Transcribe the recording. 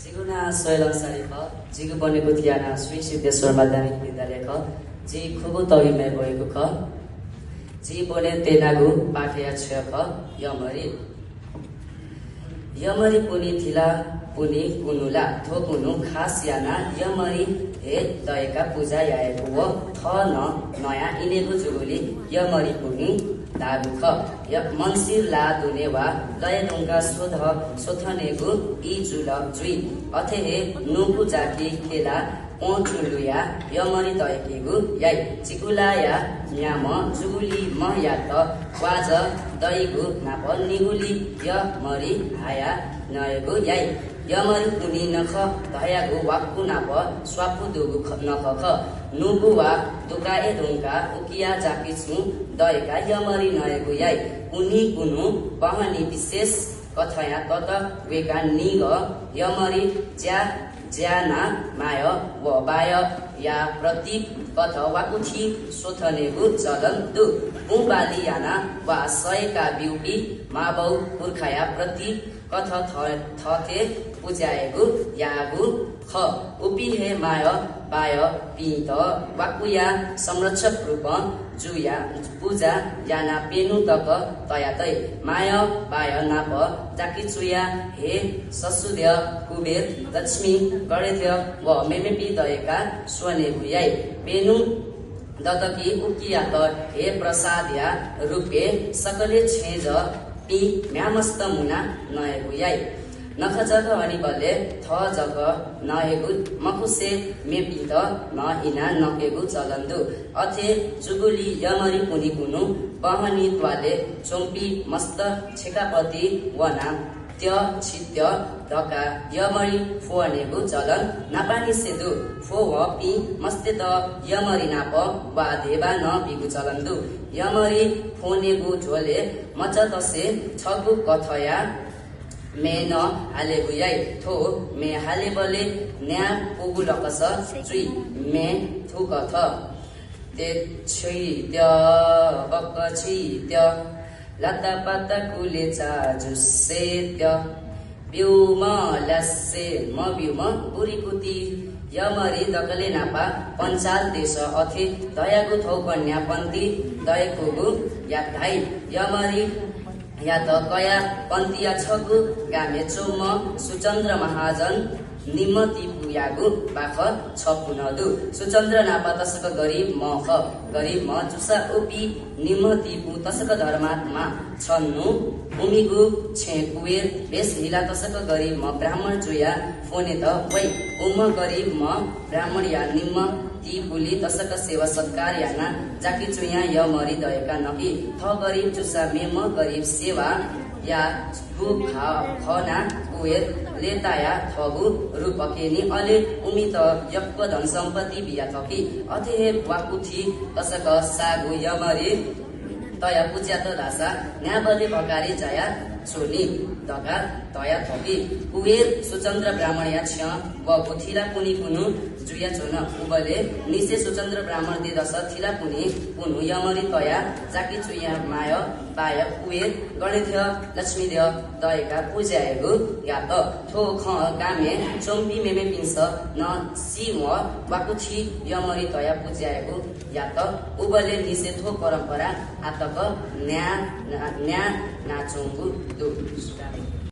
जिगुना सोयलंसारी ख जिगु बनेको थियाना श्री सिद्धेश्वर माध्यमिक विद्यालय ख जी खुगु तविमे भएको ख जी बोने तेनागु पाठया छ ख यमरी यमरी पुनि थिला पुनि कुनुला थोकुनु खास याना यमरी हे दयका पूजा याएको व थ न नयाँ इनेगु जुगुली यमरी पुनि दारुख य मनसिर ला दुने वा लय ढुङ्गा सोथनेगु इ जुलक जुई अथे हे नुगु जाकी खेला पोचुलुया यमरी दयकेगु याइ चिकुलाया न्याम जुगुली म या त वाज दइगु नाप निगुली यमरी हाया नयगु याइ यमरी कुनि नख धयागु वाक्कु नाप स्वापु दुगु नख ख नुगु वा दुकाए ढुङ्गा उकिया जाकी छु दयका यमरी नयगु याइ उनी कुनु पहनी विशेष कथया तत वेका निग यमरी ज्याना माय व बाय या प्रतीक कथ वाकुथी सोथनेगु चलन दु बुबाली याना वा सयका बिउपी माबौ पुर्खाया प्रतीक कथ थथे पूजाएगु यागु ख उपी हे माय बाय पित वाकुया संरक्षक रूप जुया पूजा याना पेनु तक तयातै माय बाय नाप जाकी चुया हे ससुद्य कुबेर लक्ष्मी गणेध्य व मेमेपी दयका स्वने भुयाई पेनु दतकी उकिया त हे प्रसाद या रूपे सकले छेज पी म्यामस्त मुना नय भुयाई नख जग अनि बले थ जग नहेगु मकुसे मेपी त नहिना नकेगु चलन्दु अथे जुगुली यमरी पुनि कुनु बहनी त्वाले चोम्पी मस्त छेकापति वना त्य छित्य धका यमरी फोनेगु चलन नापानी सेदु फो व पी मस्ते त यमरी नाप वा देवा न पिगु चलन्दु यमरी फोनेगु झोले मच तसे छगु कथया मे न हालेगु याइ थो मे हाले बले न्या पुगु लकस चुई मे थु कथ ते छित्य बक छित्य लता पाता कुले चाजु सेत्य बिउम लसे म बिउम बुरीकुती यमरी दकले नापा पञ्चाल देश अथे दयागु थौ कन्या पन्ती दयकोगु या धाइ यमरी या त कया पन्तिया छगु गामे चोम सुचन्द्र महाजन निमति पुयागु बाख छपुनदु सुचन्द्र नापा तसक गरीब मख गरीब म जुसा उपी निमति पु तसक धर्मात्मा छन्नु भूमिगु छे कुवेर बेस हिला तसक गरीब म ब्राह्मण जुया फोने त वै उम गरीब म ब्राह्मण या निम्म ती पुली तसक सेवा सत्कार याना जाकी चुया यमरी दयका नकी थ गरीब जुसा मे म गरीब सेवा या गु खना कुवेर लेताया थगु रूपकेनी अले उमित यक्क धन सम्पत्ति बिया थकी अथे वाकुथी तसक सागु यमरी तया पूज्या त दासा न्याबले भकारी जया छोनी दगा तया थकी कुवेर सुचन्द्र ब्राह्मण या छ व पुथिला पुनि कुनु जुया छोन उबले निसे सुचन्द्र ब्राह्मण दे दश थिला पुनि कुनु यमरी तया जाकी चुया माय बाय कुवेर गणेध्य लक्ष्मीध्य दयका पूजाएको या त थो ख गामे चोम्पी मेमे पिंस न सिम वाकुथी यमरी तया पूजाएको या त उबले निसे थो परम्परा आतक न्या नाचोंगु दु